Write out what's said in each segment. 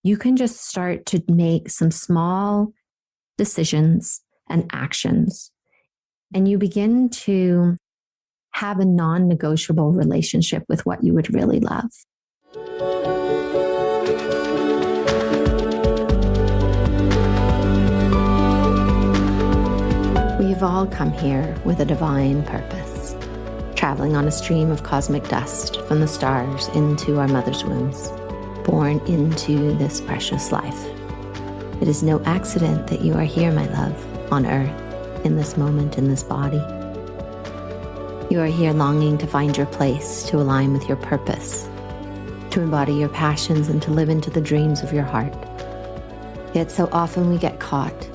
you can just start to make some small decisions and actions. And you begin to have a non-negotiable relationship with what you would really love. We've all come here with a divine purpose, traveling on a stream of cosmic dust from the stars into our mother's wombs, born into this precious life. It is no accident that you are here, my love, on earth, in this moment, in this body. You are here longing to find your place, to align with your purpose, to embody your passions and to live into the dreams of your heart. Yet so often we get caught,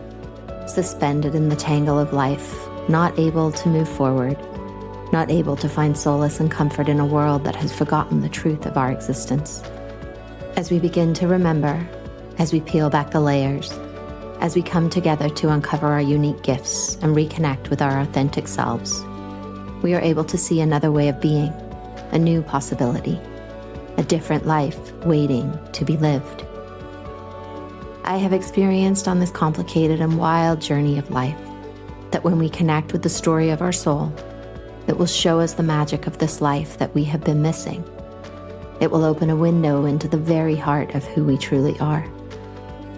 suspended in the tangle of life, not able to move forward, not able to find solace and comfort in a world that has forgotten the truth of our existence. As we begin to remember, as we peel back the layers, as we come together to uncover our unique gifts and reconnect with our authentic selves, we are able to see another way of being, a new possibility, a different life waiting to be lived. I have experienced on this complicated and wild journey of life that when we connect with the story of our soul, it will show us the magic of this life that we have been missing. It will open a window into the very heart of who we truly are,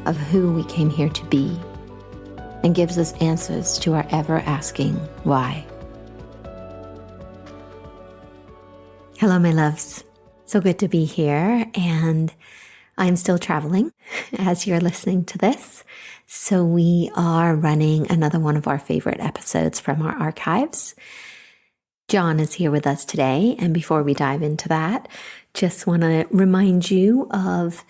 of who we came here to be, and gives us answers to our ever-asking why. Hello, my loves. So good to be here, and I'm still traveling as you're listening to this. So we are running another one of our favorite episodes from our archives. John is here with us today. And before we dive into that, just want to remind you of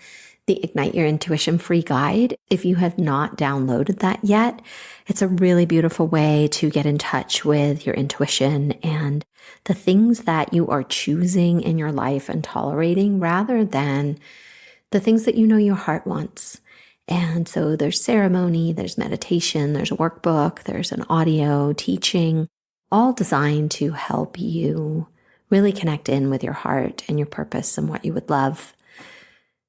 the Ignite Your Intuition free guide. If you have not downloaded that yet, it's a really beautiful way to get in touch with your intuition and the things that you are choosing in your life and tolerating rather than the things that you know your heart wants. And so there's ceremony, there's meditation, there's a workbook, there's an audio teaching, all designed to help you really connect in with your heart and your purpose and what you would love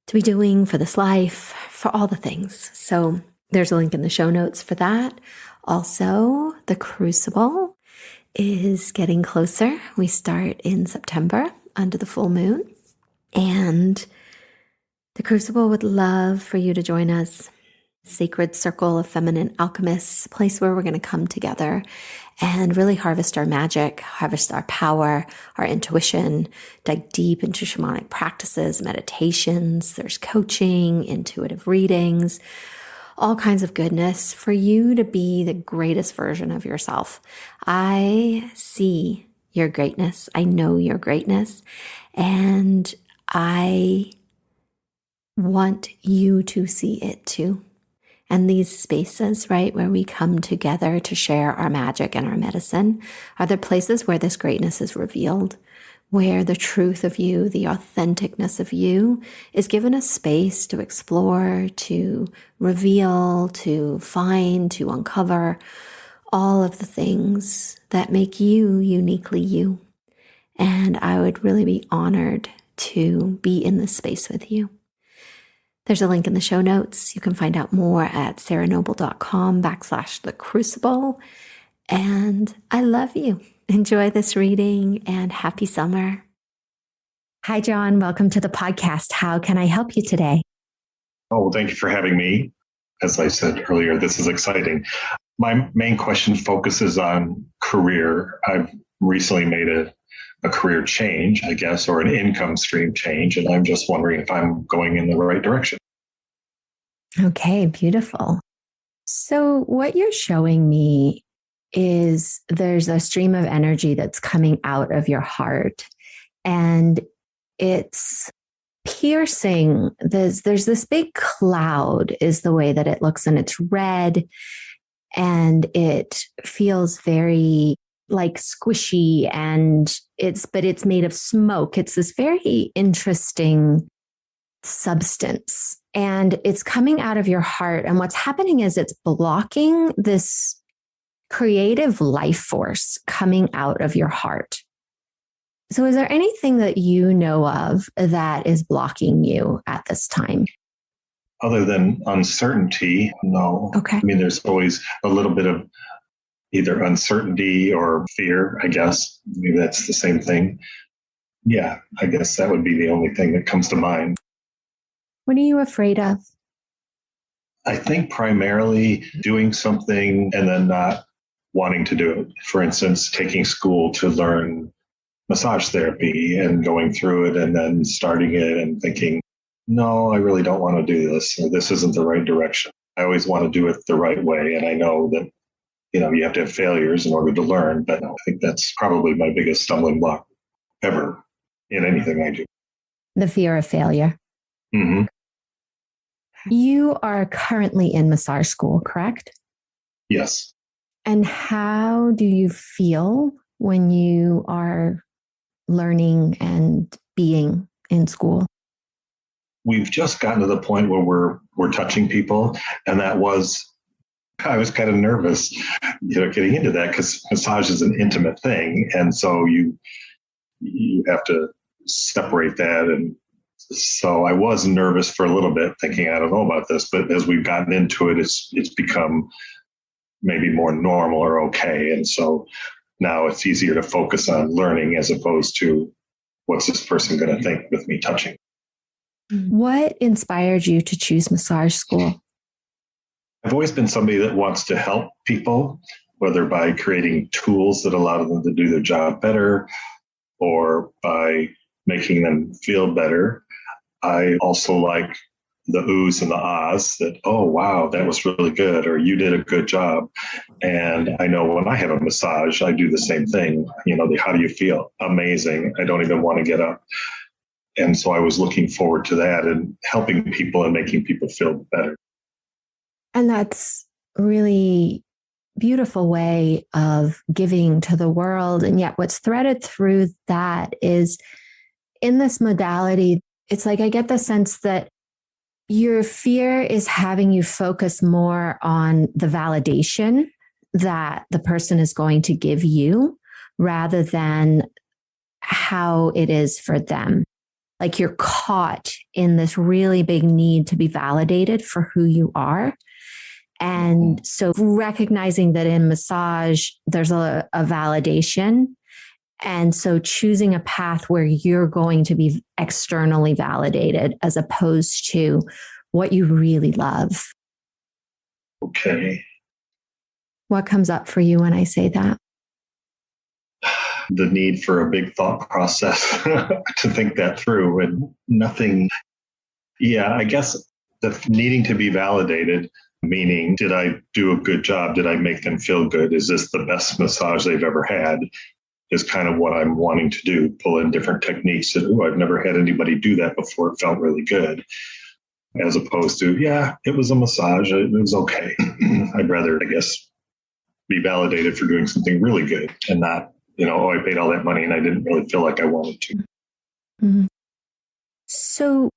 to be doing for this life, for all the things. So there's a link in the show notes for that. Also, the Crucible is getting closer. We start in September under the full moon. And the Crucible would love for you to join us. Sacred circle of feminine alchemists, a place where we're going to come together and really harvest our magic, harvest our power, our intuition, dive deep into shamanic practices, meditations. There's coaching, intuitive readings, all kinds of goodness for you to be the greatest version of yourself. I see your greatness. I know your greatness. And I want you to see it too. And these spaces, right, where we come together to share our magic and our medicine are the places where this greatness is revealed, where the truth of you, the authenticness of you is given a space to explore, to reveal, to find, to uncover all of the things that make you uniquely you. And I would really be honored to be in this space with you. There's a link in the show notes. You can find out more at sarahnoble.com/thecrucible. And I love you. Enjoy this reading and happy summer. Hi, John. Welcome to the podcast. How can I help you today? Oh, thank you for having me. As I said earlier, this is exciting. My main question focuses on career. I've recently made a career change, I guess, or an income stream change. And I'm just wondering if I'm going in the right direction. Okay, beautiful. So what you're showing me is there's a stream of energy that's coming out of your heart, and it's piercing. There's this big cloud is the way that it looks, and it's red, and it feels very like squishy, and it's made of smoke. It's this very interesting substance, and it's coming out of your heart. And what's happening is it's blocking this creative life force coming out of your heart. So is there anything that you know of that is blocking you at this time? Other than uncertainty, no. Okay. I mean, there's always a little bit of either uncertainty or fear, I guess. Maybe that's the same thing. Yeah, I guess that would be the only thing that comes to mind. What are you afraid of? I think primarily doing something and then not wanting to do it. For instance, taking school to learn massage therapy and going through it and then starting it and thinking, no, I really don't want to do this, or this isn't the right direction. I always want to do it the right way. And I know that, you have to have failures in order to learn, but I think that's probably my biggest stumbling block ever in anything I do. The fear of failure. Mm-hmm. You are currently in massage school, correct? Yes. And how do you feel when you are learning and being in school? We've just gotten to the point where we're touching people, and I was kind of nervous, getting into that because massage is an intimate thing, and so you have to separate that. And so I was nervous for a little bit, thinking I don't know about this, but as we've gotten into it, it's become maybe more normal or okay, and so now it's easier to focus on learning as opposed to what's this person going to think with me touching. What inspired you to choose massage school? I've always been somebody that wants to help people, whether by creating tools that allow them to do their job better or by making them feel better. I also like the oohs and the ahs that, oh, wow, that was really good, or you did a good job. And I know when I have a massage, I do the same thing. How do you feel? Amazing. I don't even want to get up. And so I was looking forward to that and helping people and making people feel better. And that's really beautiful way of giving to the world. And yet what's threaded through that is in this modality, it's like I get the sense that your fear is having you focus more on the validation that the person is going to give you rather than how it is for them. Like you're caught in this really big need to be validated for who you are. And so recognizing that in massage, there's a validation. And so choosing a path where you're going to be externally validated as opposed to what you really love. Okay. What comes up for you when I say that? The need for a big thought process to think that through and nothing. Yeah, I guess the needing to be validated, meaning, did I do a good job? Did I make them feel good? Is this the best massage they've ever had? Is kind of what I'm wanting to do, pull in different techniques that, I've never had anybody do that before. It felt really good. As opposed to, yeah, it was a massage. It was okay. I'd rather, I guess, be validated for doing something really good and not, I paid all that money and I didn't really feel like I wanted to. Mm-hmm. So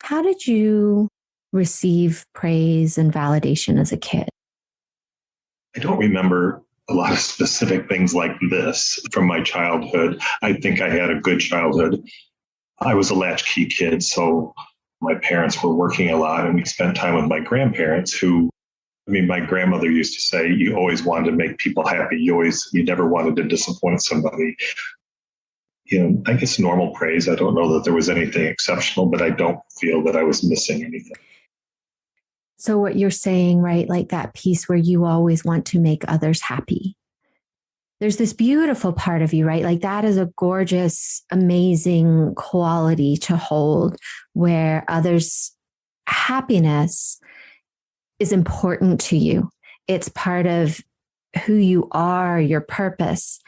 how did you receive praise and validation as a kid? I don't remember a lot of specific things like this from my childhood. I think I had a good childhood. I was a latchkey kid, so my parents were working a lot and we spent time with my grandparents who, my grandmother used to say, you always wanted to make people happy. You never wanted to disappoint somebody. I guess normal praise. I don't know that there was anything exceptional, but I don't feel that I was missing anything. So what you're saying, right? Like that piece where you always want to make others happy. There's this beautiful part of you, right? Like that is a gorgeous, amazing quality to hold where others' happiness is important to you. It's part of who you are, your purpose.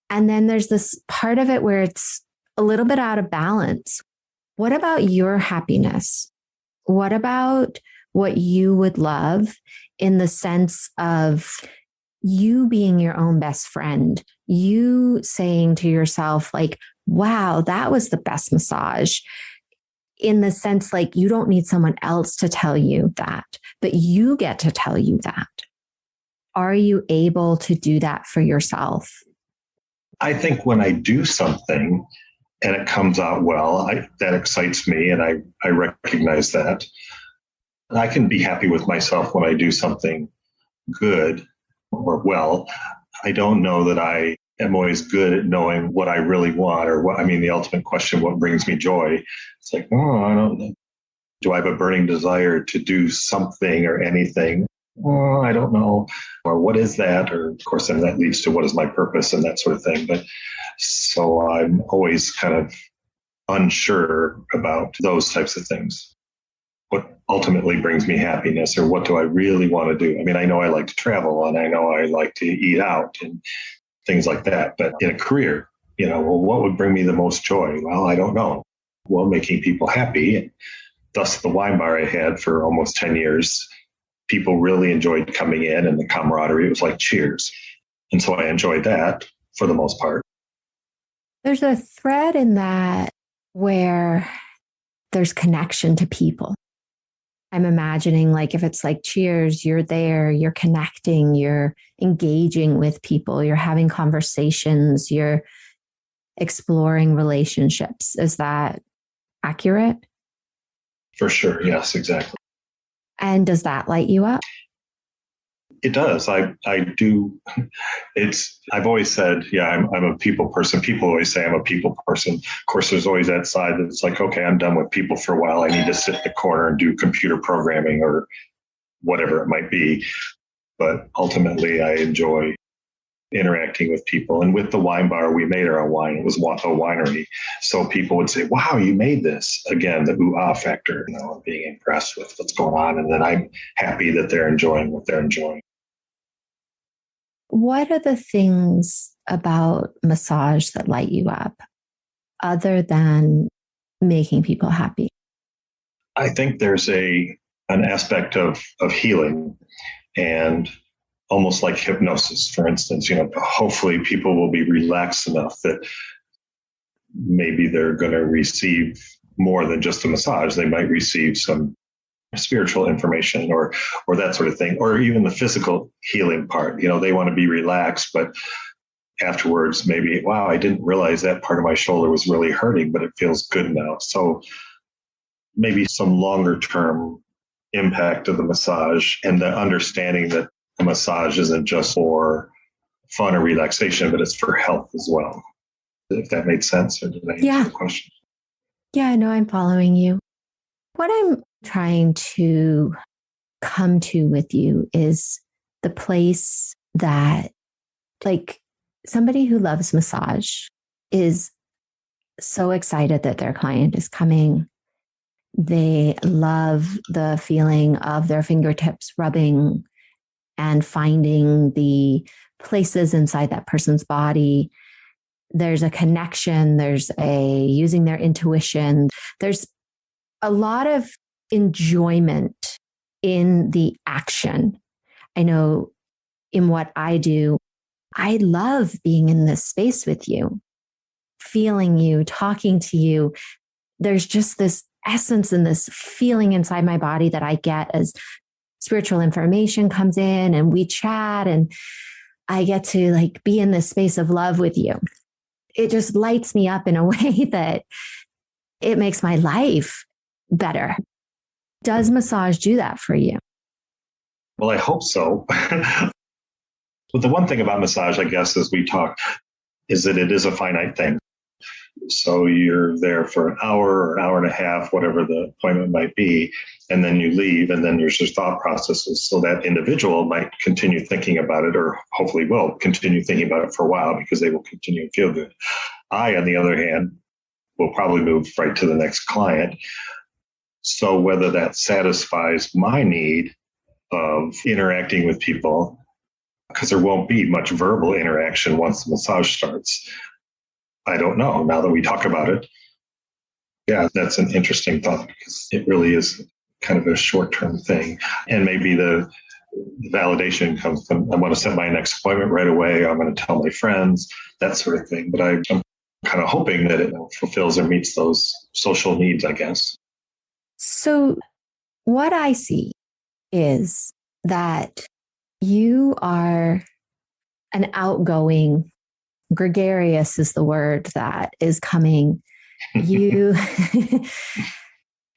And then there's this part of it where it's a little bit out of balance. What about your happiness? What about what you would love in the sense of you being your own best friend, you saying to yourself, like, wow, that was the best massage, in the sense like you don't need someone else to tell you that, but you get to tell you that. Are you able to do that for yourself? I think when I do something and it comes out well, that excites me and I recognize that. I can be happy with myself when I do something good or well. I don't know that I am always good at knowing what I really want or what, I mean, the ultimate question, what brings me joy? It's like, oh, I don't know. Do I have a burning desire to do something or anything? Oh, I don't know. Or what is that? Or of course, then that leads to what is my purpose and that sort of thing. But so I'm always kind of unsure about those types of things. What ultimately brings me happiness, or what do I really want to do? I mean, I know I like to travel and I know I like to eat out and things like that. But in a career, well, what would bring me the most joy? Well, I don't know. Well, making people happy. And thus, the wine bar I had for almost 10 years, people really enjoyed coming in and the camaraderie. It was like cheers. And so I enjoyed that for the most part. There's a thread in that where there's connection to people. I'm imagining like if it's like cheers, you're there, you're connecting, you're engaging with people, you're having conversations, you're exploring relationships. Is that accurate? For sure. Yes, exactly. And does that light you up? It does. I do. I've always said, yeah, I'm a people person. People always say I'm a people person. Of course, there's always that side that's like, okay, I'm done with people for a while. I need to sit in the corner and do computer programming or whatever it might be. But ultimately, I enjoy interacting with people. And with the wine bar, we made our own wine. It was a winery. So people would say, wow, you made this. Again, the ooh-ah factor, being impressed with what's going on. And then I'm happy that they're enjoying what they're enjoying. What are the things about massage that light you up other than making people happy? I think there's an aspect of healing and almost like hypnosis, for instance. Hopefully people will be relaxed enough that maybe they're going to receive more than just a massage. They might receive some spiritual information or that sort of thing, or even the physical healing part. They want to be relaxed, but afterwards maybe, wow, I didn't realize that part of my shoulder was really hurting, but it feels good now. So maybe some longer term impact of the massage and the understanding that a massage isn't just for fun or relaxation, but it's for health as well. If that made sense, or did I answer the question? Yeah, I know I'm following you. What I'm trying to come to with you is the place that, like, somebody who loves massage is so excited that their client is coming. They love the feeling of their fingertips rubbing and finding the places inside that person's body. There's a connection. There's using their intuition. There's a lot of enjoyment in the action. I know in what I do, I love being in this space with you, feeling you, talking to you. There's just this essence and this feeling inside my body that I get as spiritual information comes in and we chat and I get to be in this space of love with you. It just lights me up in a way that it makes my life better. Does massage do that for you? Well, I hope so. But the one thing about massage, I guess, as we talk, is that it is a finite thing. So you're there for an hour or an hour and a half, whatever the appointment might be, and then you leave, and then there's just thought processes. So that individual might continue thinking about it, or hopefully will continue thinking about it for a while because they will continue to feel good. I, on the other hand, will probably move right to the next client. So whether that satisfies my need of interacting with people, because there won't be much verbal interaction once the massage starts, I don't know. Now that we talk about it, yeah, that's an interesting thought because it really is kind of a short-term thing. And maybe the validation comes from, I want to set my next appointment right away. I'm going to tell my friends, that sort of thing. But I'm kind of hoping that it fulfills or meets those social needs, I guess. So what I see is that you are an outgoing, gregarious is the word that is coming. You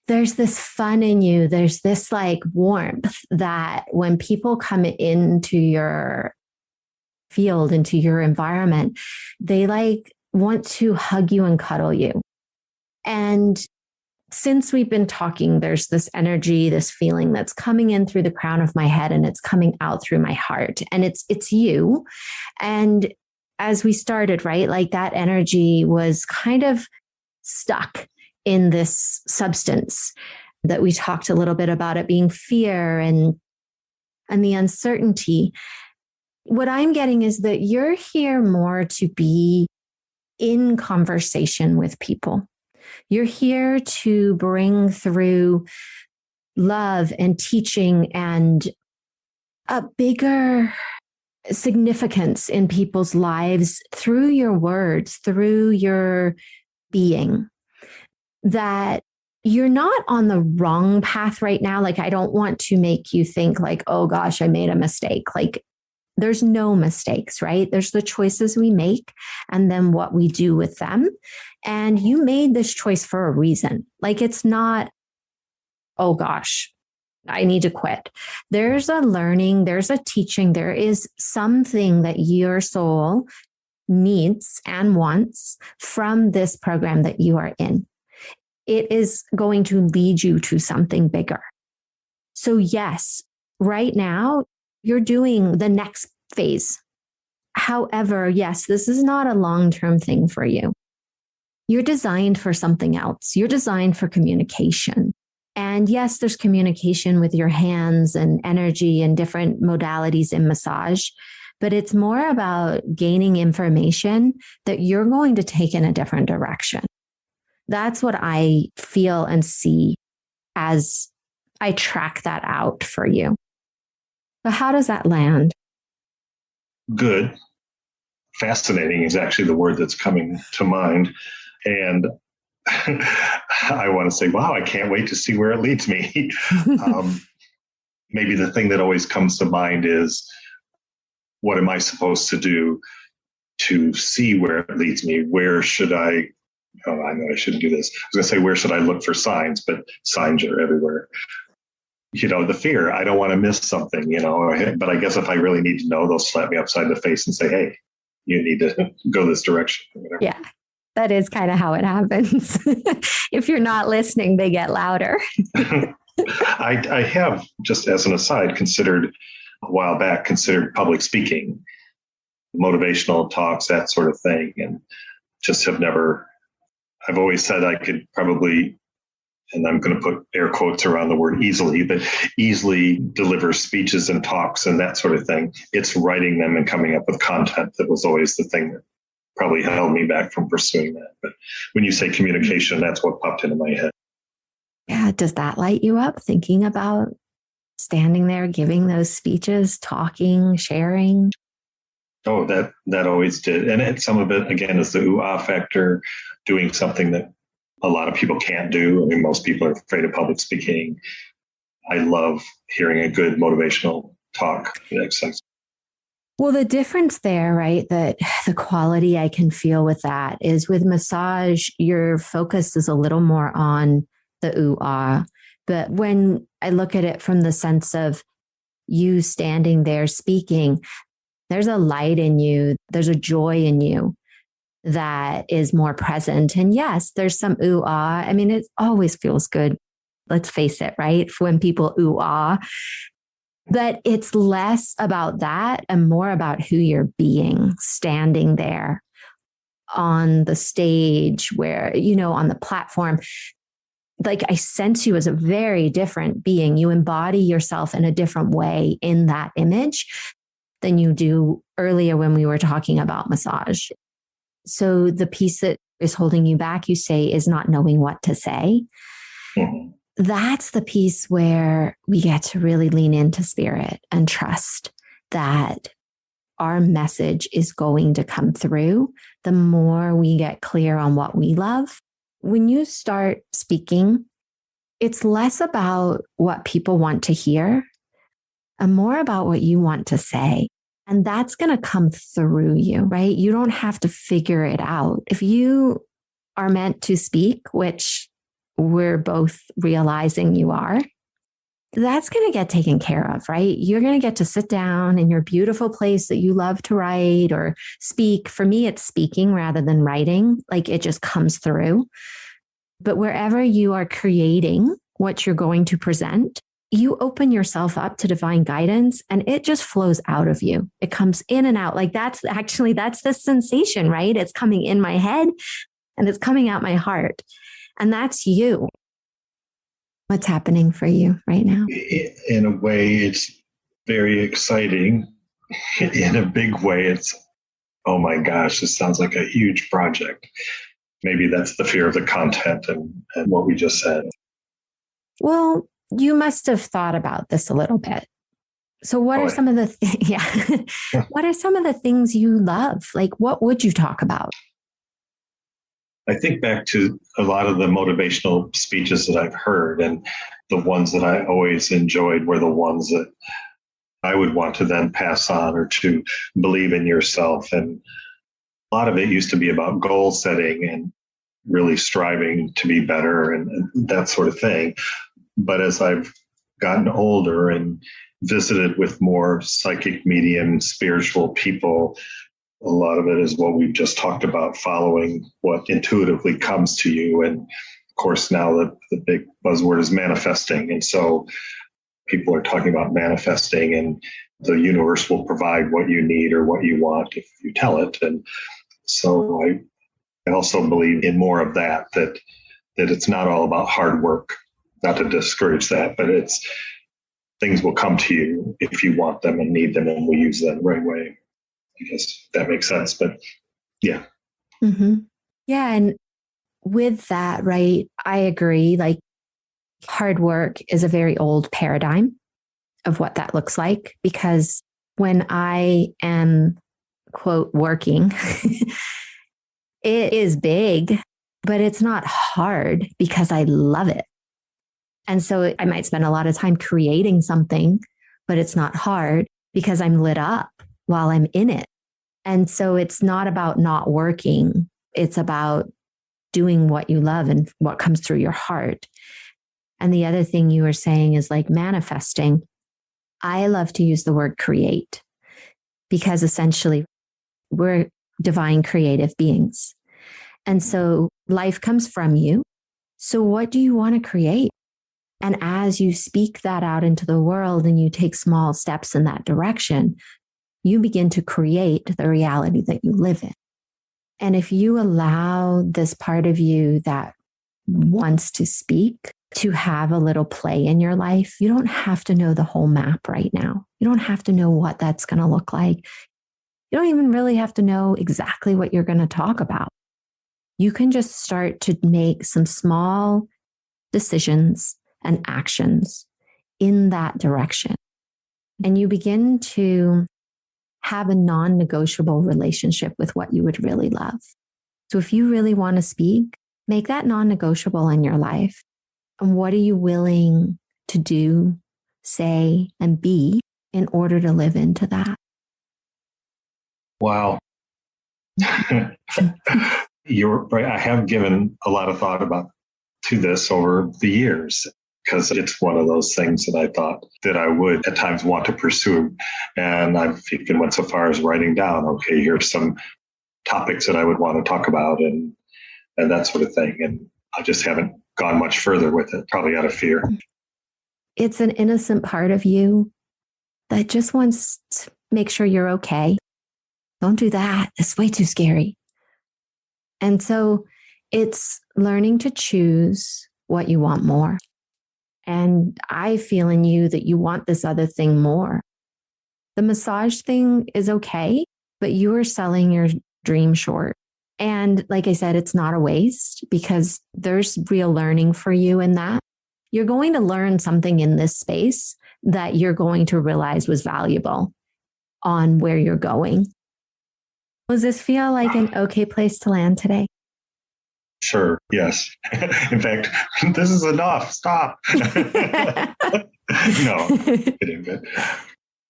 there's this fun in you. There's this like warmth that when people come into your field, into your environment, they like want to hug you and cuddle you. And since we've been talking, there's this energy, this feeling that's coming in through the crown of my head and it's coming out through my heart. And it's you. And as we started, right, like that energy was kind of stuck in this substance that we talked a little bit about, it being fear and the uncertainty. What I'm getting is that you're here more to be in conversation with people. You're here to bring through love and teaching and a bigger significance in people's lives through your words, through your being. That you're not on the wrong path right now. Like, I don't want to make you think like, oh gosh, I made a mistake. Like, there's no mistakes, right? There's the choices we make and then what we do with them. And you made this choice for a reason. Like, it's not, oh gosh, I need to quit. There's a learning, there's a teaching, there is something that your soul needs and wants from this program that you are in. It is going to lead you to something bigger. So yes, right now, you're doing the next phase. However, yes, this is not a long-term thing for you. You're designed for something else. You're designed for communication. And yes, there's communication with your hands and energy and different modalities in massage, but it's more about gaining information that you're going to take in a different direction. That's what I feel and see as I track that out for you. But how does that land? Good. Fascinating is actually the word that's coming to mind. And I want to say, wow, I can't wait to see where it leads me. Maybe the thing that always comes to mind is, what am I supposed to do to see where it leads me? Where should I? Oh, I know I shouldn't do this. I was going to say, where should I look for signs? But signs are everywhere. The fear, I don't want to miss something, but I guess if I really need to know, they'll slap me upside the face and say, hey, you need to go this direction. Yeah, that is kind of how it happens. If you're not listening, they get louder. I have, just as an aside, considered public speaking, motivational talks, that sort of thing, and just have never. I've always said I could probably, and I'm going to put air quotes around the word easily, but easily deliver speeches and talks and that sort of thing. It's writing them and coming up with content that was always the thing that probably held me back from pursuing that. But when you say communication, that's what popped into my head. Yeah. Does that light you up, thinking about standing there, giving those speeches, talking, sharing? Oh, that always did. And some of it, again, is the ooh-ah factor, doing something that a lot of people can't do. I mean, most people are afraid of public speaking. I love hearing a good motivational talk. Well, the difference there, right, that the quality I can feel with that is with massage, your focus is a little more on the ooh-ah. But when I look at it from the sense of you standing there speaking, there's a light in you, there's a joy in you that is more present. And yes, there's some ooh-ah. I mean, it always feels good. Let's face it, right? When people ooh-ah. But it's less about that and more about who you're being, standing there on the stage where, on the platform. Like, I sense you as a very different being. You embody yourself in a different way in that image than you do earlier when we were talking about massage. So the piece that is holding you back, you say, is not knowing what to say. Mm-hmm. That's the piece where we get to really lean into spirit and trust that our message is going to come through the more we get clear on what we love. When you start speaking, it's less about what people want to hear and more about what you want to say. And that's going to come through you, right? You don't have to figure it out. If you are meant to speak, which we're both realizing you are, that's going to get taken care of, right? You're going to get to sit down in your beautiful place that you love to write or speak. For me, it's speaking rather than writing. Like it just comes through. But wherever you are creating what you're going to present, you open yourself up to divine guidance and it just flows out of you. It comes in and out. Like that's the sensation, right? It's coming in my head and it's coming out my heart. And that's you. What's happening for you right now? In a way, it's very exciting. In a big way, it's, oh my gosh, this sounds like a huge project. Maybe that's the fear of the content and what we just said. Well, you must have thought about this a little bit. So what are some of the, what are some of the things you love? Like, what would you talk about? I think back to a lot of the motivational speeches that I've heard, and the ones that I always enjoyed were the ones that I would want to then pass on, or to believe in yourself. And a lot of it used to be about goal setting and really striving to be better and that sort of thing. But as I've gotten older and visited with more psychic medium, spiritual people, a lot of it is what we've just talked about, following what intuitively comes to you. And of course, now the big buzzword is manifesting. And so people are talking about manifesting, and the universe will provide what you need or what you want if you tell it. And so I also believe in more of that it's not all about hard work, not to discourage that, but it's things will come to you if you want them and need them, and we use them the right way. I guess that makes sense, but yeah. Mm-hmm. Yeah. And with that, right, I agree. Like hard work is a very old paradigm of what that looks like, because when I am, quote, working, it is big, but it's not hard because I love it. And so I might spend a lot of time creating something, but it's not hard because I'm lit up while I'm in it. And so it's not about not working. It's about doing what you love and what comes through your heart. And the other thing you were saying is like manifesting. I love to use the word create, because essentially we're divine creative beings. And so life comes from you. So what do you want to create? And as you speak that out into the world and you take small steps in that direction, you begin to create the reality that you live in. And if you allow this part of you that wants to speak to have a little play in your life, you don't have to know the whole map right now. You don't have to know what that's going to look like. You don't even really have to know exactly what you're going to talk about. You can just start to make some small decisions and actions in that direction. And you begin to have a non-negotiable relationship with what you would really love. So if you really want to speak, make that non-negotiable in your life. And what are you willing to do, say, and be in order to live into that? Wow. You're right. I have given a lot of thought to this over the years, because it's one of those things that I thought that I would at times want to pursue. And I've even went so far as writing down, okay, here's some topics that I would want to talk about and that sort of thing. And I just haven't gone much further with it, probably out of fear. It's an innocent part of you that just wants to make sure you're okay. Don't do that. It's way too scary. And so it's learning to choose what you want more. And I feel in you that you want this other thing more. The massage thing is okay, but you are selling your dream short. And like I said, it's not a waste, because there's real learning for you in that. You're going to learn something in this space that you're going to realize was valuable on where you're going. Does this feel like an okay place to land today? Sure. Yes. In fact, this is enough. Stop. No, kidding, but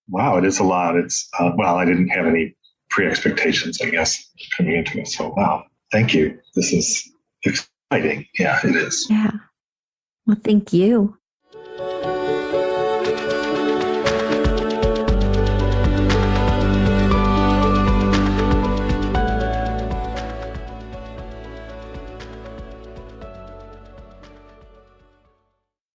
wow, it is a lot. It's well, I didn't have any pre-expectations, I guess, coming into it. So wow, thank you. This is exciting. Yeah, it is. Yeah. Well, thank you.